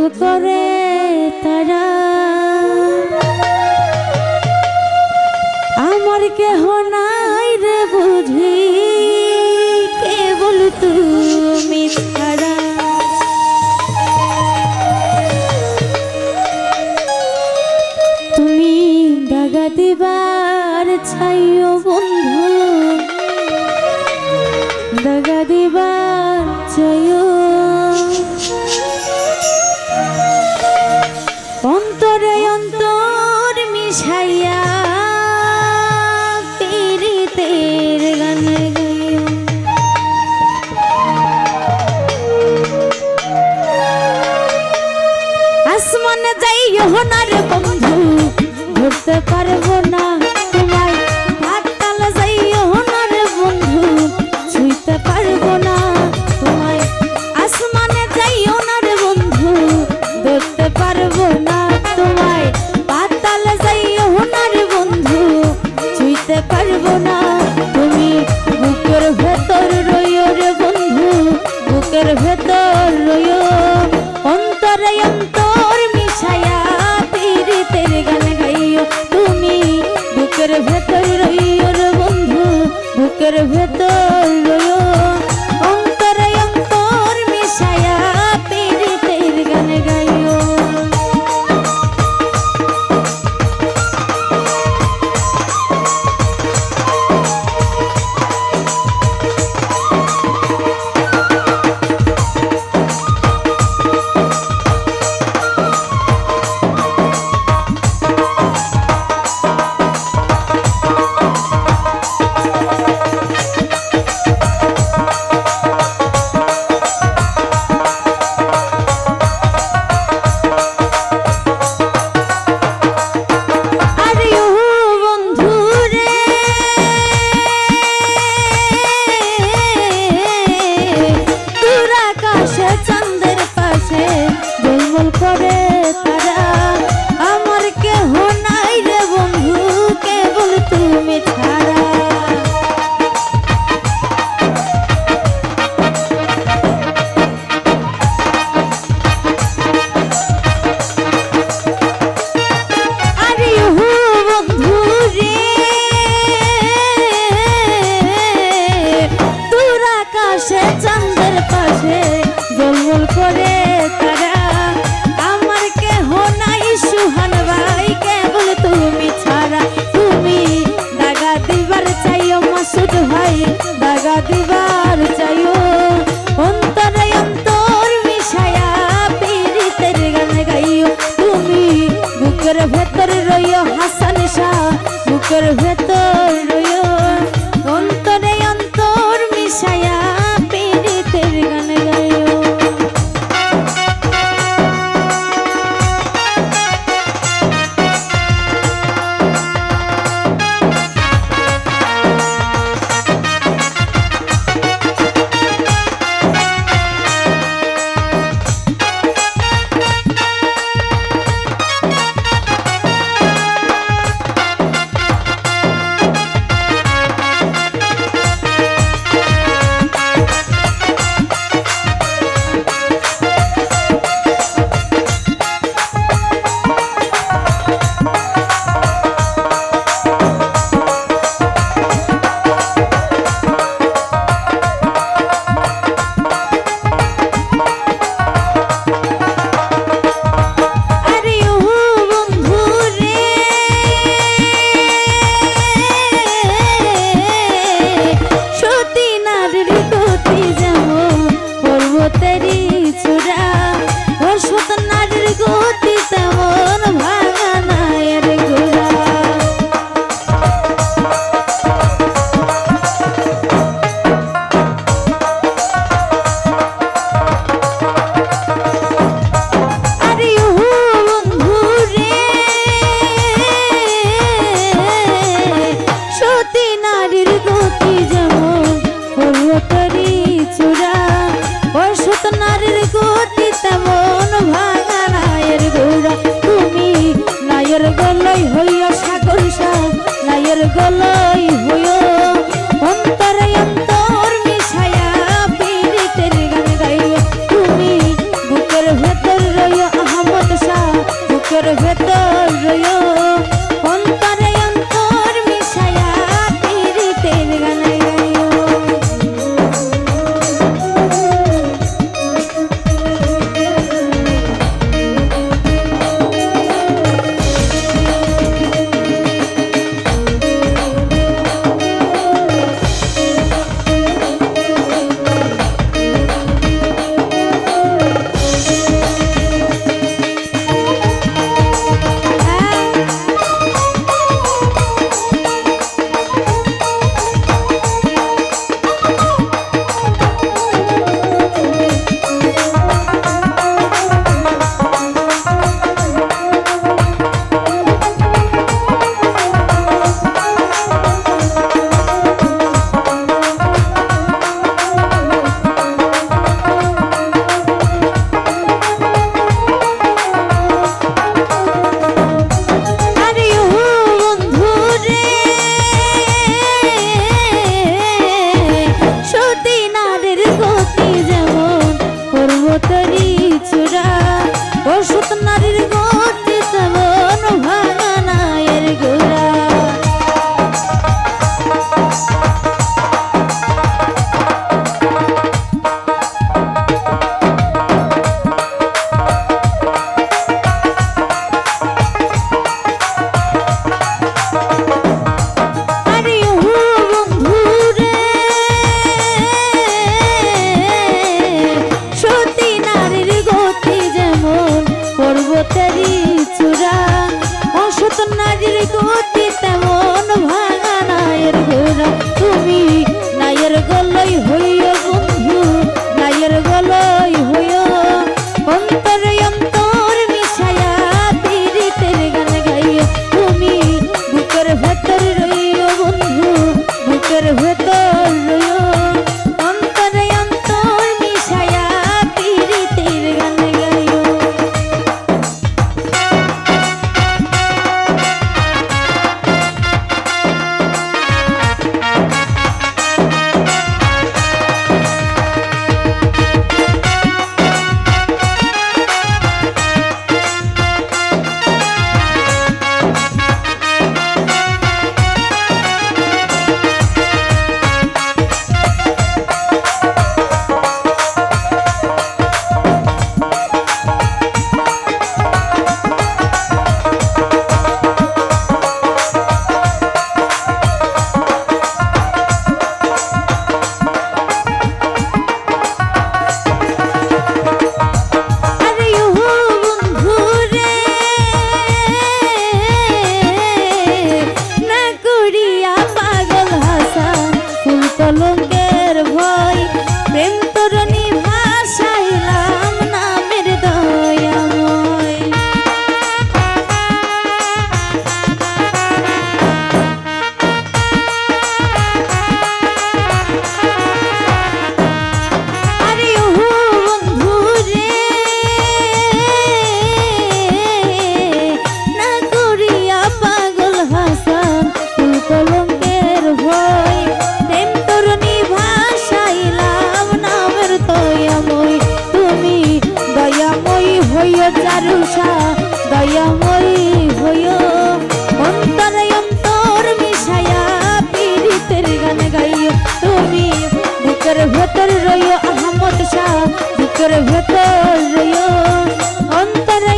ঝলমল করে তারা আমার কেহ নাই রে বুঝি কেবল তুমি ছাড়া। তুমি দাগা দিবার চাইও বন্ধু, দাগা দিবার চাইও অন্তরে অন্তর মিশাইয়া পীড়িতের গান গাইও। আসমানে যাইও না রে বন্ধু ধরতে পারবো না তোমায়, হাততাল যাইও না রে বন্ধু ছুঁইতে পারবো না তোমায়। আসমানে যাইও না রে বন্ধু ধরতে পারবো না তোমায়, হাততাল যাইও না রে বন্ধু ছুঁইতে পারবো না। তুমি বুকের ভেতর রইও রে বন্ধু, বুকের ভেতর রইও অন্তরে অন্তর মিশায়া পীড়িতের গান গাইও। তুমি বুকের ভেতর রইও রে বন্ধু, বুকের ভেতর রইও অন্তরে অন্তর মিশায়া পীড়িতের গান গাইও। করে তারা আমার কেহ নাই রে বন্ধু কেবল তুমি ছাড়া। আরে বন্ধু রে দূর আকাশে চাঁদের পাশে জলমল করে তারা আমার কেহ নাই সুহান ভাই কেবল তুমি ছাড়া। তুমি দাগা দিবার চাইও মাসুদ ভাই, দাগা দিবার চাইও অন্তরে অন্তর মিশায়া পীড়িতের গান গাইও। তুমি বুকের ভেতর রইও হাসান শাহ, বুকের ভেতর রইও অন্তরে অন্তর মিশায়া পীড়িতের গান গাইও। নারীর গতি যেমন পর্বতেরই চূড়া, অসৎ নারীর গতি তেমন ভাঙা নায়ের গোড়া। পর্বতেরই চূড়া, অসৎ নারীর গতি তেমন ভাঙা নায়ের গোড়া। তুমি নায়ের গলই হইও বন্ধু, নায়ের গলই হইও, অন্তরে অন্তর মিশায়া পীড়িতের গান গাইও। তুমি বুকের ভেতর রইও বন্ধু, বুকের ভেতর রইও, অন্তরে অন্তর মিশায়া পীড়িতের গান গাইও। কলঙ্কের ভয় প্রেম তরণী ভাসাইলাম নামের দয়াময়। আরে ও বন্ধু রে, না করিয়া পাগল হাসান ফুল কলঙ্কের ভয়, দয়াময়ী হইও চারুষা, দয়াময়ী হইও, অন্তরে অন্তর মিশায়া পীড়িতের গান গাইও। তুমি বুকের ভেতর রইও আহমদ শাহ, বুকের ভেতর রইও, অন্তরে